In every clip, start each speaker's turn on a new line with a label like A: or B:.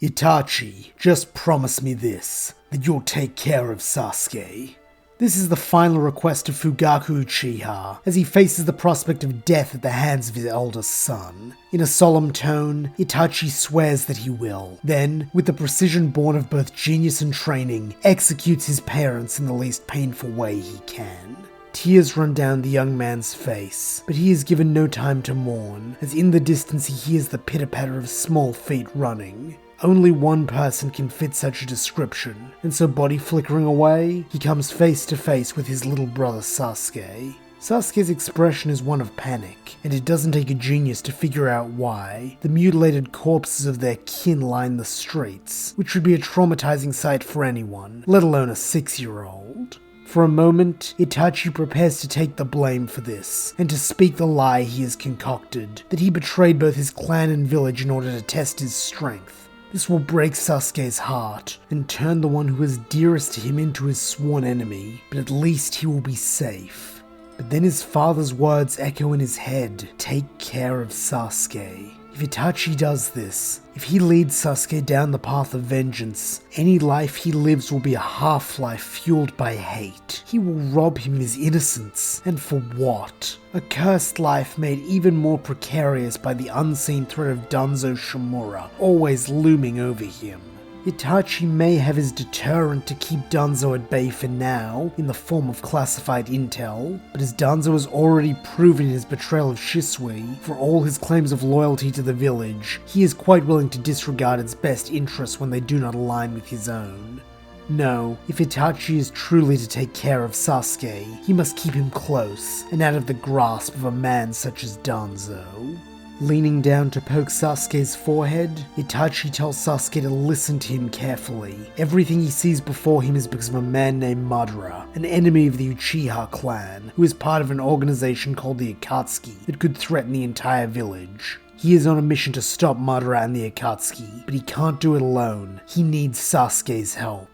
A: Itachi, just promise me this, that you'll take care of Sasuke. This is the final request of Fugaku Uchiha, as he faces the prospect of death at the hands of his eldest son. In a solemn tone, Itachi swears that he will, then, with the precision born of both genius and training, executes his parents in the least painful way he can. Tears run down the young man's face, but he is given no time to mourn, as in the distance he hears the pitter-patter of small feet running. Only one person can fit such a description, and so body flickering away, he comes face to face with his little brother Sasuke. Sasuke's expression is one of panic, and it doesn't take a genius to figure out why. The mutilated corpses of their kin line the streets, which would be a traumatizing sight for anyone, let alone a 6-year-old. For a moment, Itachi prepares to take the blame for this, and to speak the lie he has concocted, that he betrayed both his clan and village in order to test his strength. This will break Sasuke's heart, and turn the one who is dearest to him into his sworn enemy, but at least he will be safe. But then his father's words echo in his head, take care of Sasuke. If Itachi does this, if he leads Sasuke down the path of vengeance, any life he lives will be a half-life fueled by hate. He will rob him of his innocence, and for what? A cursed life made even more precarious by the unseen threat of Danzo Shimura always looming over him. Itachi may have his deterrent to keep Danzo at bay for now, in the form of classified intel, but as Danzo has already proven in his betrayal of Shisui, for all his claims of loyalty to the village, he is quite willing to disregard its best interests when they do not align with his own. No, if Itachi is truly to take care of Sasuke, he must keep him close, and out of the grasp of a man such as Danzo. Leaning down to poke Sasuke's forehead, Itachi tells Sasuke to listen to him carefully. Everything he sees before him is because of a man named Madara, an enemy of the Uchiha Clan, who is part of an organization called the Akatsuki that could threaten the entire village. He is on a mission to stop Madara and the Akatsuki, but he can't do it alone. He needs Sasuke's help.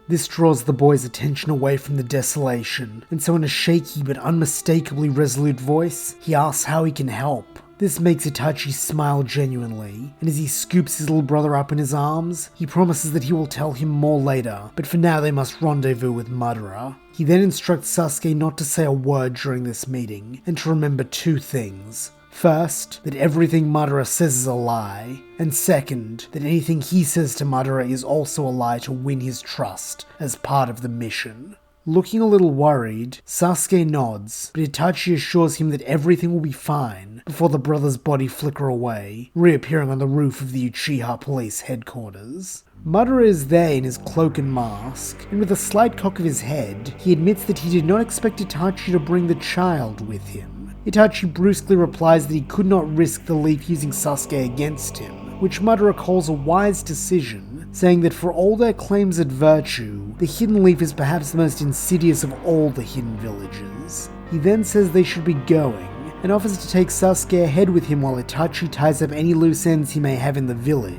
A: This draws the boy's attention away from the desolation, and so in a shaky but unmistakably resolute voice, he asks how he can help. This makes Itachi smile genuinely, and as he scoops his little brother up in his arms, he promises that he will tell him more later, but for now they must rendezvous with Madara. He then instructs Sasuke not to say a word during this meeting, and to remember 2 things. First, that everything Madara says is a lie, and second, that anything he says to Madara is also a lie to win his trust, as part of the mission. Looking a little worried, Sasuke nods, but Itachi assures him that everything will be fine before the brothers' body flicker away, reappearing on the roof of the Uchiha police headquarters. Madara is there in his cloak and mask, and with a slight cock of his head, he admits that he did not expect Itachi to bring the child with him. Itachi brusquely replies that he could not risk the leaf using Sasuke against him, which Madara calls a wise decision, saying that for all their claims at virtue, the Hidden Leaf is perhaps the most insidious of all the hidden villages. He then says they should be going, and offers to take Sasuke ahead with him while Itachi ties up any loose ends he may have in the village.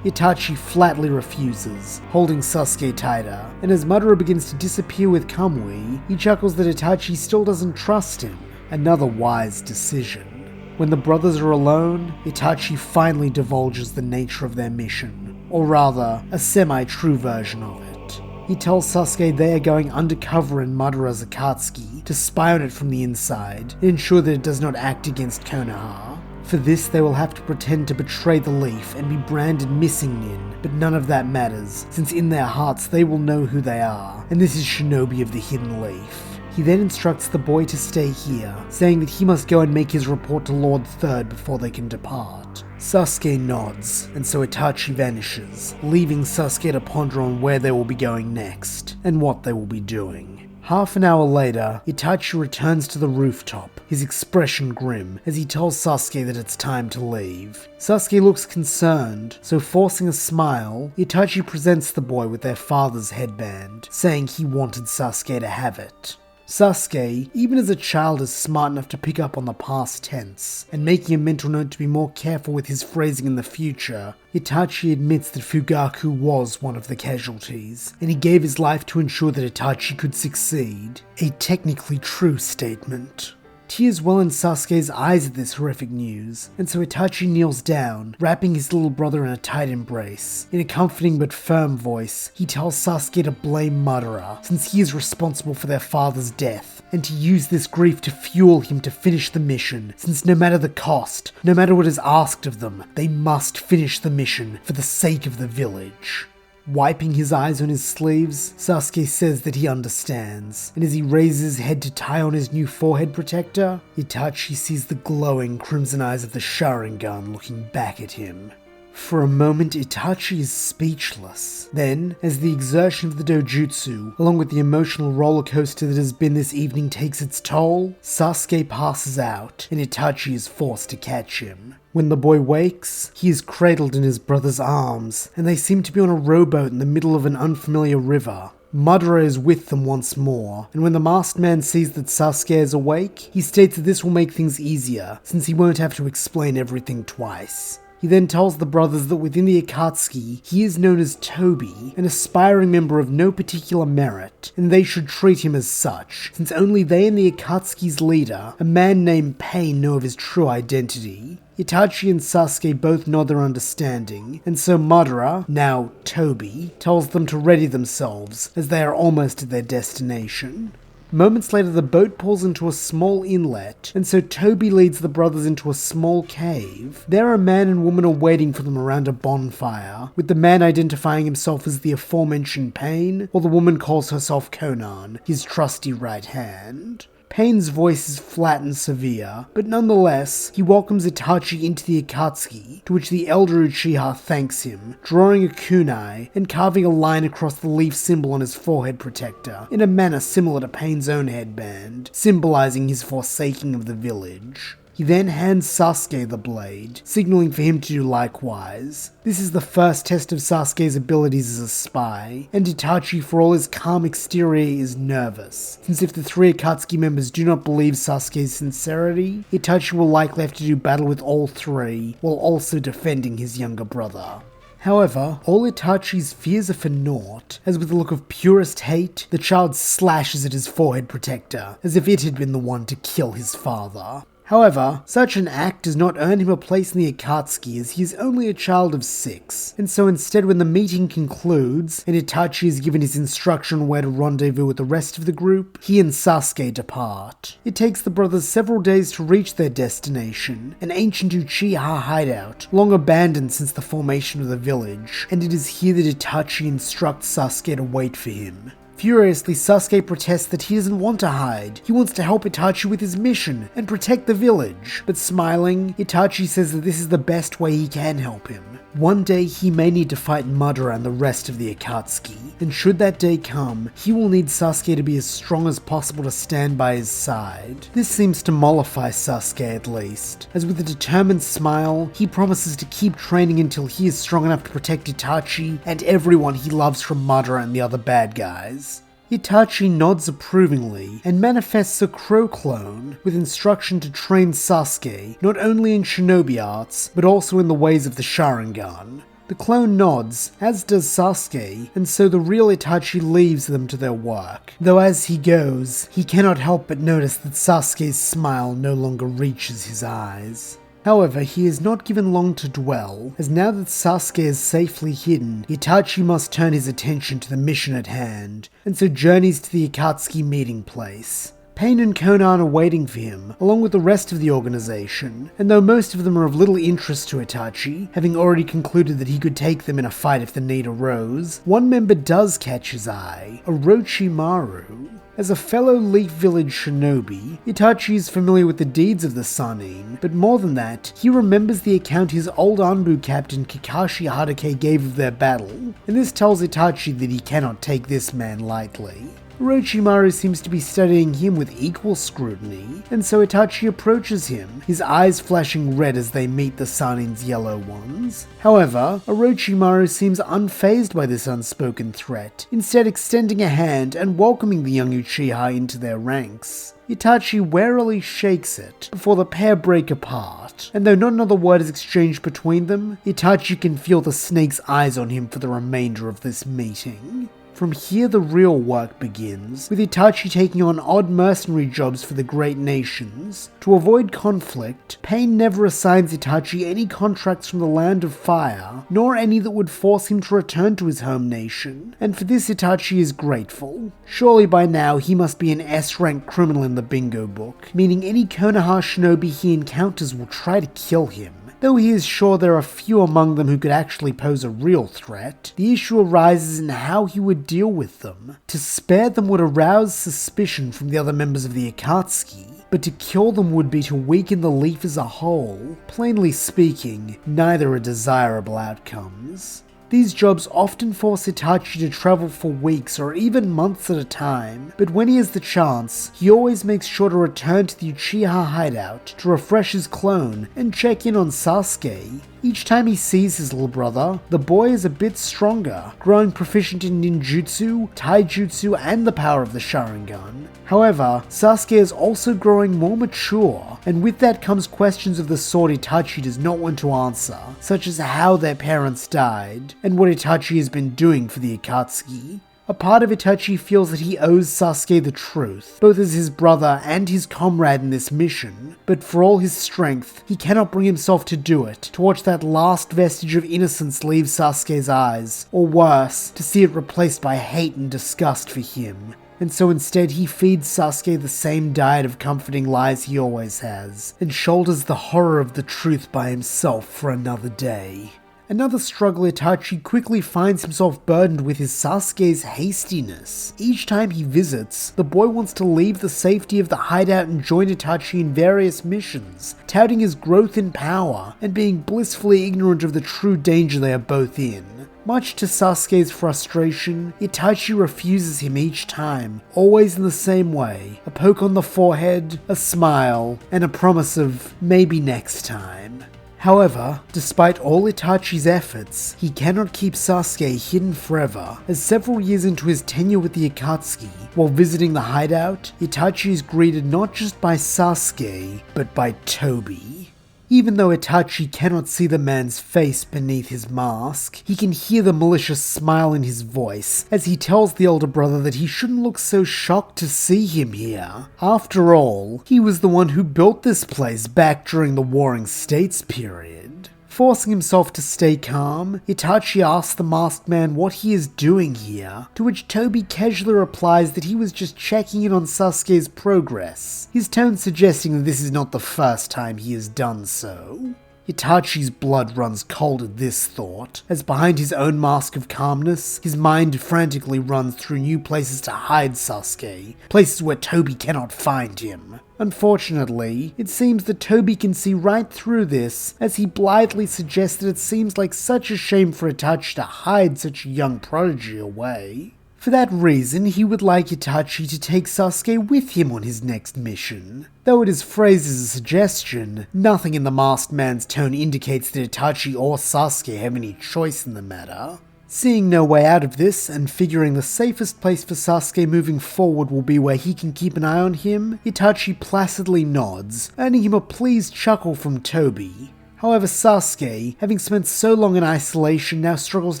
A: Itachi flatly refuses, holding Sasuke tighter, and as Madara begins to disappear with Kamui, he chuckles that Itachi still doesn't trust him. Another wise decision. When the brothers are alone, Itachi finally divulges the nature of their mission, or rather, a semi-true version of it. He tells Sasuke they are going undercover in Madara's Akatsuki to spy on it from the inside and ensure that it does not act against Konoha. For this, they will have to pretend to betray the leaf and be branded missing nin, but none of that matters, since in their hearts they will know who they are, and this is Shinobi of the Hidden Leaf. He then instructs the boy to stay here, saying that he must go and make his report to Lord Third before they can depart. Sasuke nods, and so Itachi vanishes, leaving Sasuke to ponder on where they will be going next, and what they will be doing. Half an hour later, Itachi returns to the rooftop, his expression grim, as he tells Sasuke that it's time to leave. Sasuke looks concerned, so forcing a smile, Itachi presents the boy with their father's headband, saying he wanted Sasuke to have it. Sasuke, even as a child, is smart enough to pick up on the past tense, and making a mental note to be more careful with his phrasing in the future, Itachi admits that Fugaku was one of the casualties, and he gave his life to ensure that Itachi could succeed. A technically true statement. Tears well in Sasuke's eyes at this horrific news, and so Itachi kneels down, wrapping his little brother in a tight embrace. In a comforting but firm voice, he tells Sasuke to blame Madara, since he is responsible for their father's death, and to use this grief to fuel him to finish the mission, since no matter the cost, no matter what is asked of them, they must finish the mission for the sake of the village. Wiping his eyes on his sleeves, Sasuke says that he understands, and as he raises his head to tie on his new forehead protector, Itachi sees the glowing crimson eyes of the Sharingan looking back at him. For a moment, Itachi is speechless. Then, as the exertion of the dojutsu, along with the emotional roller coaster that has been this evening takes its toll, Sasuke passes out, and Itachi is forced to catch him. When the boy wakes, he is cradled in his brother's arms, and they seem to be on a rowboat in the middle of an unfamiliar river. Madara is with them once more, and when the masked man sees that Sasuke is awake, he states that this will make things easier, since he won't have to explain everything twice. He then tells the brothers that within the Akatsuki, he is known as Toby, an aspiring member of no particular merit, and they should treat him as such, since only they and the Akatsuki's leader, a man named Pain, know of his true identity. Itachi and Sasuke both nod their understanding, and so Madara, now Toby, tells them to ready themselves, as they are almost at their destination. Moments later, the boat pulls into a small inlet, and so Toby leads the brothers into a small cave. There a man and woman are waiting for them around a bonfire, with the man identifying himself as the aforementioned Pain, while the woman calls herself Conan, his trusty right hand. Pain's voice is flat and severe, but nonetheless, he welcomes Itachi into the Akatsuki, to which the elder Uchiha thanks him, drawing a kunai and carving a line across the leaf symbol on his forehead protector, in a manner similar to Pain's own headband, symbolizing his forsaking of the village. He then hands Sasuke the blade, signaling for him to do likewise. This is the first test of Sasuke's abilities as a spy, and Itachi, for all his calm exterior, is nervous, since if the three Akatsuki members do not believe Sasuke's sincerity, Itachi will likely have to do battle with all three, while also defending his younger brother. However, all Itachi's fears are for naught, as with a look of purest hate, the child slashes at his forehead protector, as if it had been the one to kill his father. However, such an act does not earn him a place in the Akatsuki, as he is only a child of 6, and so instead when the meeting concludes, and Itachi is given his instruction on where to rendezvous with the rest of the group, he and Sasuke depart. It takes the brothers several days to reach their destination, an ancient Uchiha hideout, long abandoned since the formation of the village, and it is here that Itachi instructs Sasuke to wait for him. Furiously, Sasuke protests that he doesn't want to hide. He wants to help Itachi with his mission and protect the village. But smiling, Itachi says that this is the best way he can help him. One day he may need to fight Madara and the rest of the Akatsuki, and should that day come, he will need Sasuke to be as strong as possible to stand by his side. This seems to mollify Sasuke at least, as with a determined smile, he promises to keep training until he is strong enough to protect Itachi and everyone he loves from Madara and the other bad guys. Itachi nods approvingly and manifests a crow clone with instruction to train Sasuke not only in shinobi arts but also in the ways of the Sharingan. The clone nods, as does Sasuke, and so the real Itachi leaves them to their work. Though as he goes, he cannot help but notice that Sasuke's smile no longer reaches his eyes. However, he is not given long to dwell, as now that Sasuke is safely hidden, Itachi must turn his attention to the mission at hand, and so journeys to the Akatsuki meeting place. Pain and Conan are waiting for him, along with the rest of the organization, and though most of them are of little interest to Itachi, having already concluded that he could take them in a fight if the need arose, one member does catch his eye, Orochimaru. As a fellow Leaf Village shinobi, Itachi is familiar with the deeds of the Sannin, but more than that, he remembers the account his old Anbu captain Kakashi Hatake gave of their battle, and this tells Itachi that he cannot take this man lightly. Orochimaru seems to be studying him with equal scrutiny, and so Itachi approaches him, his eyes flashing red as they meet the Sannin's yellow ones. However, Orochimaru seems unfazed by this unspoken threat, instead extending a hand and welcoming the young Uchiha into their ranks. Itachi warily shakes it before the pair break apart, and though not another word is exchanged between them, Itachi can feel the snake's eyes on him for the remainder of this meeting. From here the real work begins, with Itachi taking on odd mercenary jobs for the great nations. To avoid conflict, Pain never assigns Itachi any contracts from the Land of Fire, nor any that would force him to return to his home nation, and for this Itachi is grateful. Surely by now he must be an S-rank criminal in the bingo book, meaning any Konoha shinobi he encounters will try to kill him. Though he is sure there are few among them who could actually pose a real threat, the issue arises in how he would deal with them. To spare them would arouse suspicion from the other members of the Akatsuki, but to kill them would be to weaken the Leaf as a whole. Plainly speaking, neither are desirable outcomes. These jobs often force Itachi to travel for weeks or even months at a time, but when he has the chance, he always makes sure to return to the Uchiha hideout to refresh his clone and check in on Sasuke. Each time he sees his little brother, the boy is a bit stronger, growing proficient in ninjutsu, taijutsu, and the power of the Sharingan. However, Sasuke is also growing more mature, and with that comes questions of the sword Itachi does not want to answer, such as how their parents died, and what Itachi has been doing for the Akatsuki. A part of Itachi feels that he owes Sasuke the truth, both as his brother and his comrade in this mission, but for all his strength, he cannot bring himself to do it, to watch that last vestige of innocence leave Sasuke's eyes, or worse, to see it replaced by hate and disgust for him. And so instead he feeds Sasuke the same diet of comforting lies he always has, and shoulders the horror of the truth by himself for another day. Another struggle Itachi quickly finds himself burdened with is Sasuke's hastiness. Each time he visits, the boy wants to leave the safety of the hideout and join Itachi in various missions, touting his growth in power, and being blissfully ignorant of the true danger they are both in. Much to Sasuke's frustration, Itachi refuses him each time, always in the same way: a poke on the forehead, a smile, and a promise of maybe next time. However, despite all Itachi's efforts, he cannot keep Sasuke hidden forever, as several years into his tenure with the Akatsuki, while visiting the hideout, Itachi is greeted not just by Sasuke, but by Tobi. Even though Itachi cannot see the man's face beneath his mask, he can hear the malicious smile in his voice as he tells the older brother that he shouldn't look so shocked to see him here. After all, he was the one who built this place back during the Warring States period. Forcing himself to stay calm, Itachi asks the masked man what he is doing here, to which Tobi casually replies that he was just checking in on Sasuke's progress, his tone suggesting that this is not the first time he has done so. Itachi's blood runs cold at this thought, as behind his own mask of calmness, his mind frantically runs through new places to hide Sasuke, places where Tobi cannot find him. Unfortunately, it seems that Tobi can see right through this, as he blithely suggests that it seems like such a shame for Itachi to hide such a young prodigy away. For that reason, he would like Itachi to take Sasuke with him on his next mission. Though it is phrased as a suggestion, nothing in the masked man's tone indicates that Itachi or Sasuke have any choice in the matter. Seeing no way out of this, and figuring the safest place for Sasuke moving forward will be where he can keep an eye on him, Itachi placidly nods, earning him a pleased chuckle from Tobi. However, Sasuke, having spent so long in isolation, now struggles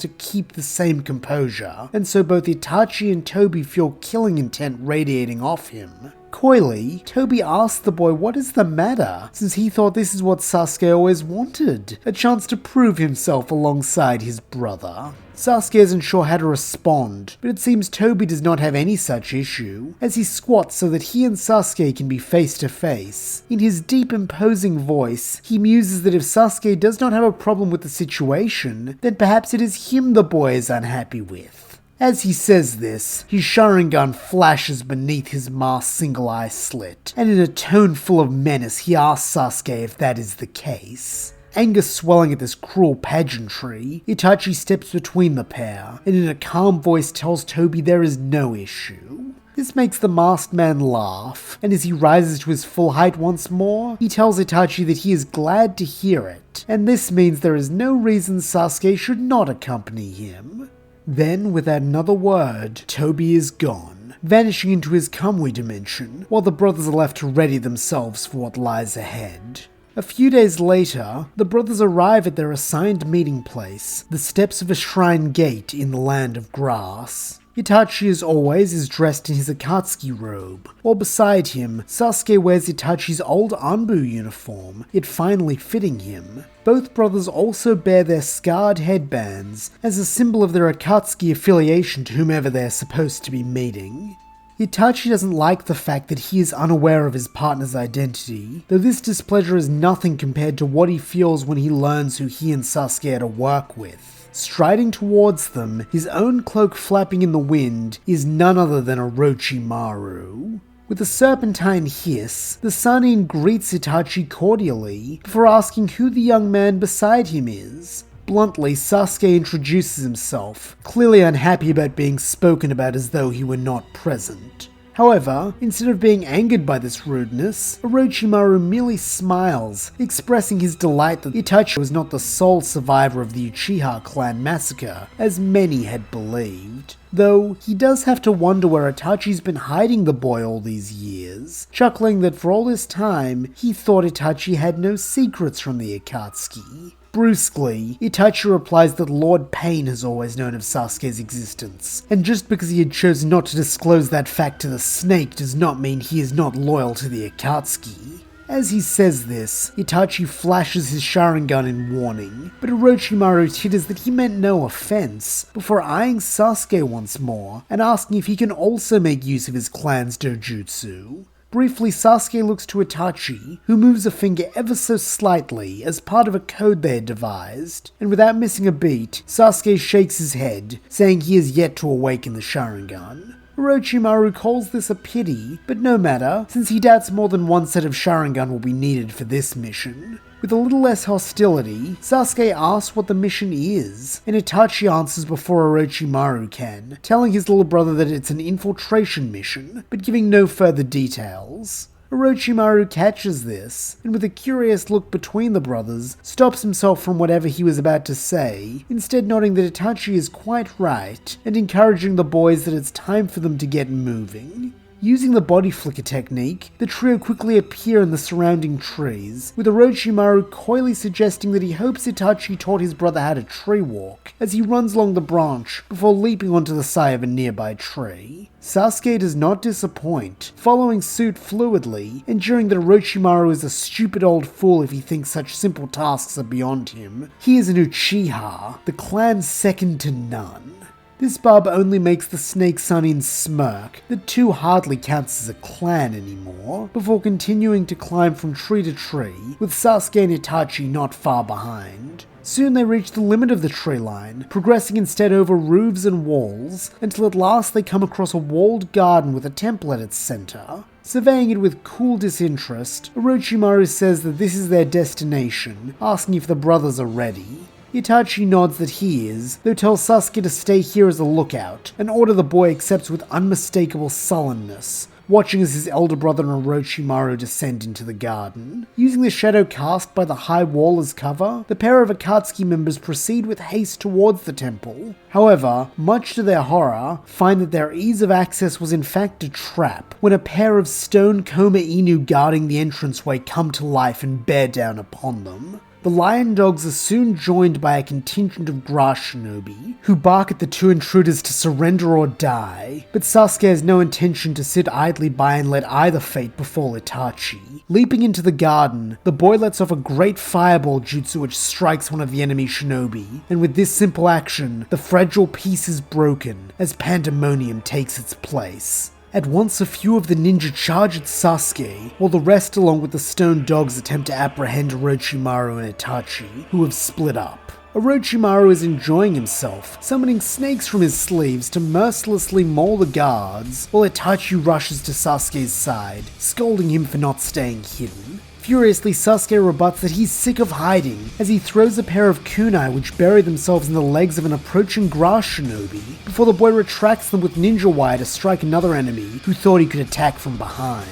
A: to keep the same composure, and so both Itachi and Tobi feel killing intent radiating off him. Coyly, Tobi asks the boy what is the matter, since he thought this is what Sasuke always wanted, a chance to prove himself alongside his brother. Sasuke isn't sure how to respond, but it seems Tobi does not have any such issue, as he squats so that he and Sasuke can be face to face. In his deep imposing voice, he muses that if Sasuke does not have a problem with the situation, then perhaps it is him the boy is unhappy with. As he says this, his Sharingan flashes beneath his mask's single eye slit, and in a tone full of menace he asks Sasuke if that is the case. Anger swelling at this cruel pageantry, Itachi steps between the pair, and in a calm voice tells Tobi there is no issue. This makes the masked man laugh, and as he rises to his full height once more, he tells Itachi that he is glad to hear it, and this means there is no reason Sasuke should not accompany him. Then, without another word, Tobi is gone, vanishing into his Kamui dimension, while the brothers are left to ready themselves for what lies ahead. A few days later, the brothers arrive at their assigned meeting place, the steps of a shrine gate in the Land of Grass. Itachi, as always, is dressed in his Akatsuki robe, while beside him, Sasuke wears Itachi's old Anbu uniform, yet finally fitting him. Both brothers also bear their scarred headbands as a symbol of their Akatsuki affiliation to whomever they are supposed to be meeting. Itachi doesn't like the fact that he is unaware of his partner's identity, though this displeasure is nothing compared to what he feels when he learns who he and Sasuke are to work with. Striding towards them, his own cloak flapping in the wind, is none other than Orochimaru. With a serpentine hiss, the Sannin greets Itachi cordially before asking who the young man beside him is. Bluntly, Sasuke introduces himself, clearly unhappy about being spoken about as though he were not present. However, instead of being angered by this rudeness, Orochimaru merely smiles, expressing his delight that Itachi was not the sole survivor of the Uchiha Clan massacre, as many had believed. Though, he does have to wonder where Itachi's been hiding the boy all these years, chuckling that for all this time, he thought Itachi had no secrets from the Akatsuki. Brusquely, Itachi replies that Lord Pain has always known of Sasuke's existence, and just because he had chosen not to disclose that fact to the snake does not mean he is not loyal to the Akatsuki. As he says this, Itachi flashes his Sharingan in warning, but Orochimaru titters that he meant no offense, before eyeing Sasuke once more, and asking if he can also make use of his clan's dojutsu. Briefly, Sasuke looks to Itachi, who moves a finger ever so slightly as part of a code they had devised, and without missing a beat, Sasuke shakes his head, saying he has yet to awaken the Sharingan. Orochimaru calls this a pity, but no matter, since he doubts more than one set of Sharingan will be needed for this mission. With a little less hostility, Sasuke asks what the mission is, and Itachi answers before Orochimaru can, telling his little brother that it's an infiltration mission, but giving no further details. Orochimaru catches this, and with a curious look between the brothers, stops himself from whatever he was about to say, instead noting that Itachi is quite right, and encouraging the boys that it's time for them to get moving. Using the body flicker technique, the trio quickly appear in the surrounding trees, with Orochimaru coyly suggesting that he hopes Itachi taught his brother how to tree walk, as he runs along the branch before leaping onto the side of a nearby tree. Sasuke does not disappoint, following suit fluidly, ensuring that Orochimaru is a stupid old fool if he thinks such simple tasks are beyond him. He is an Uchiha, the clan's second to none. This barb only makes the Snake Sannin smirk that two hardly counts as a clan anymore, before continuing to climb from tree to tree, with Sasuke and Itachi not far behind. Soon they reach the limit of the tree line, progressing instead over roofs and walls, until at last they come across a walled garden with a temple at its center. Surveying it with cool disinterest, Orochimaru says that this is their destination, asking if the brothers are ready. Itachi nods that he is, though tells Sasuke to stay here as a lookout, an order the boy accepts with unmistakable sullenness, watching as his elder brother and Orochimaru descend into the garden. Using the shadow cast by the high wall as cover, the pair of Akatsuki members proceed with haste towards the temple. However, much to their horror, find that their ease of access was in fact a trap, when a pair of stone Koma Inu guarding the entranceway come to life and bear down upon them. The lion dogs are soon joined by a contingent of grass shinobi, who bark at the two intruders to surrender or die, but Sasuke has no intention to sit idly by and let either fate befall Itachi. Leaping into the garden, the boy lets off a great fireball jutsu which strikes one of the enemy shinobi, and with this simple action, the fragile piece is broken, as pandemonium takes its place. At once a few of the ninja charge at Sasuke, while the rest along with the stone dogs attempt to apprehend Orochimaru and Itachi, who have split up. Orochimaru is enjoying himself, summoning snakes from his sleeves to mercilessly maul the guards, while Itachi rushes to Sasuke's side, scolding him for not staying hidden. Furiously, Sasuke rebuts that he's sick of hiding, as he throws a pair of kunai which bury themselves in the legs of an approaching grass shinobi, before the boy retracts them with ninja wire to strike another enemy who thought he could attack from behind.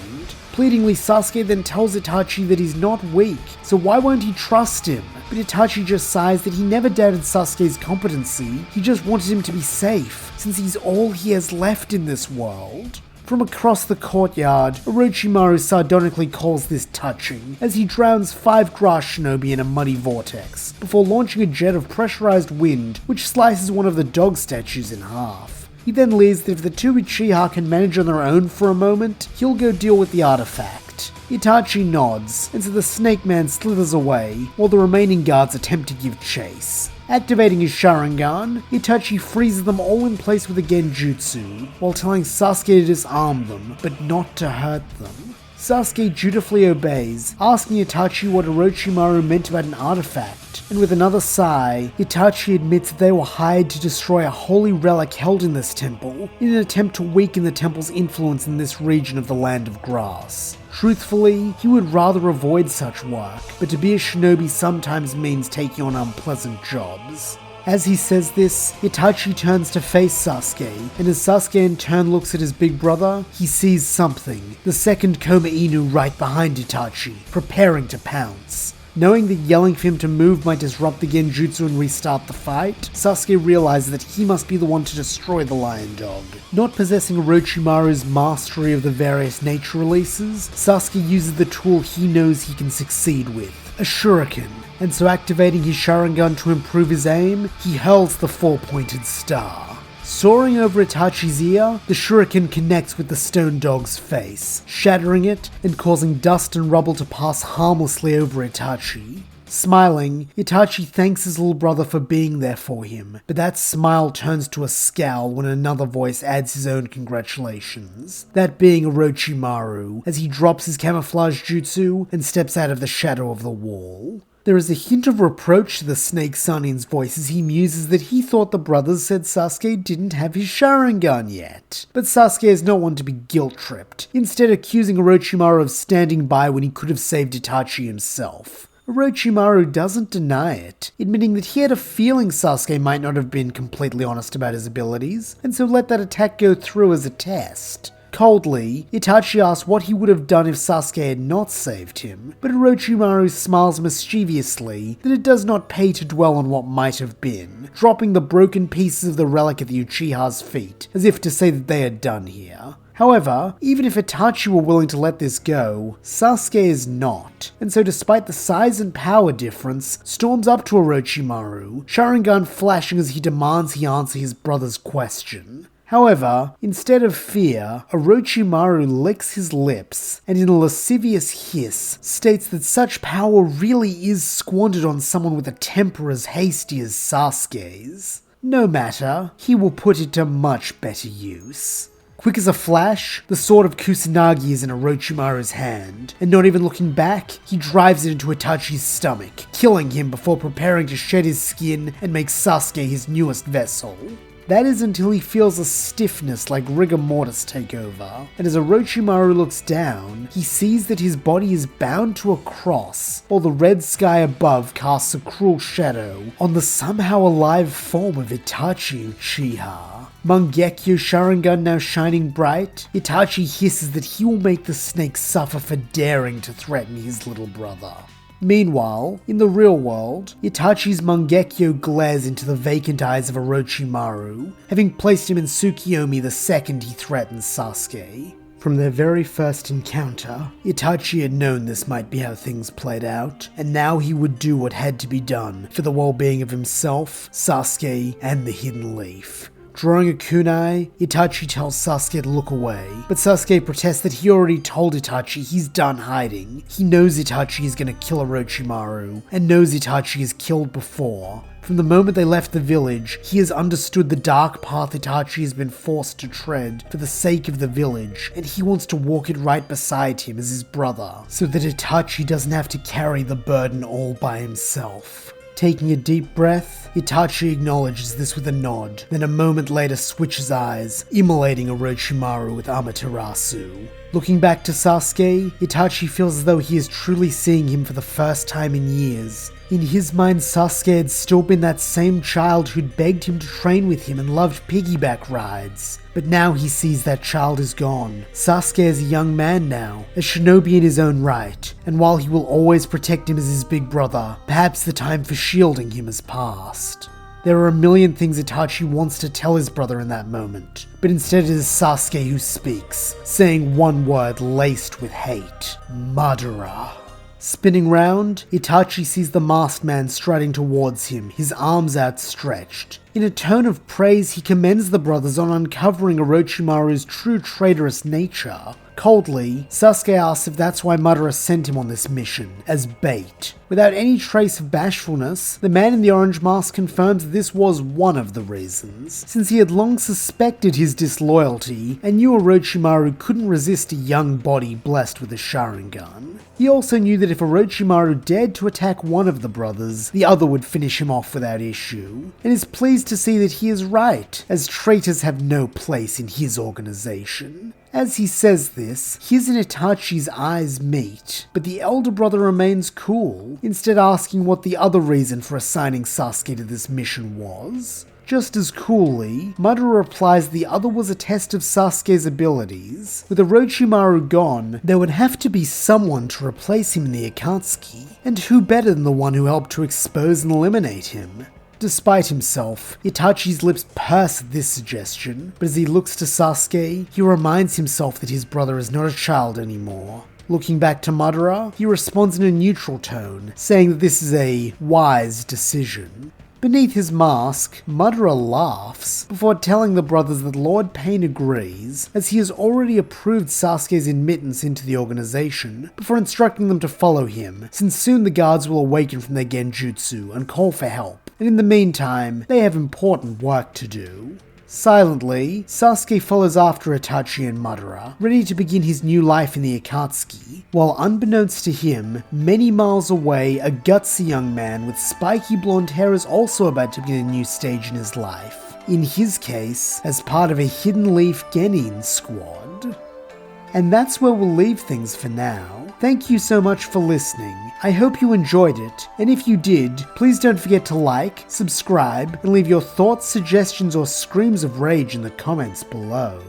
A: Pleadingly, Sasuke then tells Itachi that he's not weak, so why won't he trust him? But Itachi just sighs that he never doubted Sasuke's competency, he just wanted him to be safe, since he's all he has left in this world. From across the courtyard, Orochimaru sardonically calls this touching, as he drowns 5 grass shinobi in a muddy vortex, before launching a jet of pressurized wind which slices one of the dog statues in half. He then leaves that if the two Uchiha can manage on their own for a moment, he'll go deal with the artifact. Itachi nods, and so the Snake Man slithers away, while the remaining guards attempt to give chase. Activating his Sharingan, Itachi freezes them all in place with a Genjutsu, while telling Sasuke to disarm them, but not to hurt them. Sasuke dutifully obeys, asking Itachi what Orochimaru meant about an artifact, and with another sigh, Itachi admits that they were hired to destroy a holy relic held in this temple, in an attempt to weaken the temple's influence in this region of the Land of Grass. Truthfully, he would rather avoid such work, but to be a shinobi sometimes means taking on unpleasant jobs. As he says this, Itachi turns to face Sasuke, and as Sasuke in turn looks at his big brother, he sees something, the second Koma Inu right behind Itachi, preparing to pounce. Knowing that yelling for him to move might disrupt the Genjutsu and restart the fight, Sasuke realizes that he must be the one to destroy the lion dog. Not possessing Orochimaru's mastery of the various nature releases, Sasuke uses the tool he knows he can succeed with, a shuriken, and so activating his Sharingan to improve his aim, he hurls the four-pointed star. Soaring over Itachi's ear, the shuriken connects with the stone dog's face, shattering it and causing dust and rubble to pass harmlessly over Itachi. Smiling, Itachi thanks his little brother for being there for him, but that smile turns to a scowl when another voice adds his own congratulations, that being Orochimaru, as he drops his camouflage jutsu and steps out of the shadow of the wall. There is a hint of reproach to the Snake Sanin's voice as he muses that he thought the brothers said Sasuke didn't have his Sharingan yet. But Sasuke is not one to be guilt-tripped, instead accusing Orochimaru of standing by when he could have saved Itachi himself. Orochimaru doesn't deny it, admitting that he had a feeling Sasuke might not have been completely honest about his abilities, and so let that attack go through as a test. Coldly, Itachi asks what he would have done if Sasuke had not saved him, but Orochimaru smiles mischievously that it does not pay to dwell on what might have been, dropping the broken pieces of the relic at the Uchiha's feet, as if to say that they are done here. However, even if Itachi were willing to let this go, Sasuke is not, and so despite the size and power difference, storms up to Orochimaru, Sharingan flashing as he demands he answer his brother's question. However, instead of fear, Orochimaru licks his lips, and in a lascivious hiss, states that such power really is squandered on someone with a temper as hasty as Sasuke's. No matter, he will put it to much better use. Quick as a flash, the sword of Kusanagi is in Orochimaru's hand, and not even looking back, he drives it into Itachi's stomach, killing him before preparing to shed his skin and make Sasuke his newest vessel. That is until he feels a stiffness like rigor mortis take over, and as Orochimaru looks down, he sees that his body is bound to a cross, while the red sky above casts a cruel shadow on the somehow alive form of Itachi Uchiha. Mangekyo Sharingan now shining bright, Itachi hisses that he will make the snake suffer for daring to threaten his little brother. Meanwhile, in the real world, Itachi's Mangekyo glares into the vacant eyes of Orochimaru, having placed him in Tsukiyomi the second he threatens Sasuke. From their very first encounter, Itachi had known this might be how things played out, and now he would do what had to be done for the well-being of himself, Sasuke, and the Hidden Leaf. Drawing a kunai, Itachi tells Sasuke to look away, but Sasuke protests that he already told Itachi he's done hiding. He knows Itachi is going to kill Orochimaru, and knows Itachi has killed before. From the moment they left the village, he has understood the dark path Itachi has been forced to tread for the sake of the village, and he wants to walk it right beside him as his brother, so that Itachi doesn't have to carry the burden all by himself. Taking a deep breath, Itachi acknowledges this with a nod, then a moment later switches eyes, immolating Orochimaru with Amaterasu. Looking back to Sasuke, Itachi feels as though he is truly seeing him for the first time in years. In his mind, Sasuke had still been that same child who'd begged him to train with him and loved piggyback rides. But now he sees that child is gone. Sasuke is a young man now, a shinobi in his own right, and while he will always protect him as his big brother, perhaps the time for shielding him has passed. There are a million things Itachi wants to tell his brother in that moment, but instead it is Sasuke who speaks, saying one word laced with hate: Madara. Spinning round, Itachi sees the masked man striding towards him, his arms outstretched. In a tone of praise, he commends the brothers on uncovering Orochimaru's true traitorous nature. Coldly, Sasuke asks if that's why Madara sent him on this mission, as bait. Without any trace of bashfulness, the man in the orange mask confirms that this was one of the reasons, since he had long suspected his disloyalty and knew Orochimaru couldn't resist a young body blessed with a Sharingan. He also knew that if Orochimaru dared to attack one of the brothers, the other would finish him off without issue, and is pleased to see that he is right, as traitors have no place in his organization. As he says this, his and Itachi's eyes meet, but the elder brother remains cool, instead asking what the other reason for assigning Sasuke to this mission was. Just as coolly, Madara replies the other was a test of Sasuke's abilities. With Orochimaru gone, there would have to be someone to replace him in the Akatsuki, and who better than the one who helped to expose and eliminate him? Despite himself, Itachi's lips purse at this suggestion, but as he looks to Sasuke, he reminds himself that his brother is not a child anymore. Looking back to Madara, he responds in a neutral tone, saying that this is a wise decision. Beneath his mask, Madara laughs, before telling the brothers that Lord Pain agrees, as he has already approved Sasuke's admittance into the organization, before instructing them to follow him, since soon the guards will awaken from their genjutsu and call for help, and in the meantime, they have important work to do. Silently, Sasuke follows after Itachi and Madara, ready to begin his new life in the Akatsuki, while unbeknownst to him, many miles away, a gutsy young man with spiky blonde hair is also about to begin a new stage in his life. In his case, as part of a Hidden Leaf Genin squad. And that's where we'll leave things for now. Thank you so much for listening. I hope you enjoyed it, and if you did, please don't forget to like, subscribe, and leave your thoughts, suggestions, or screams of rage in the comments below.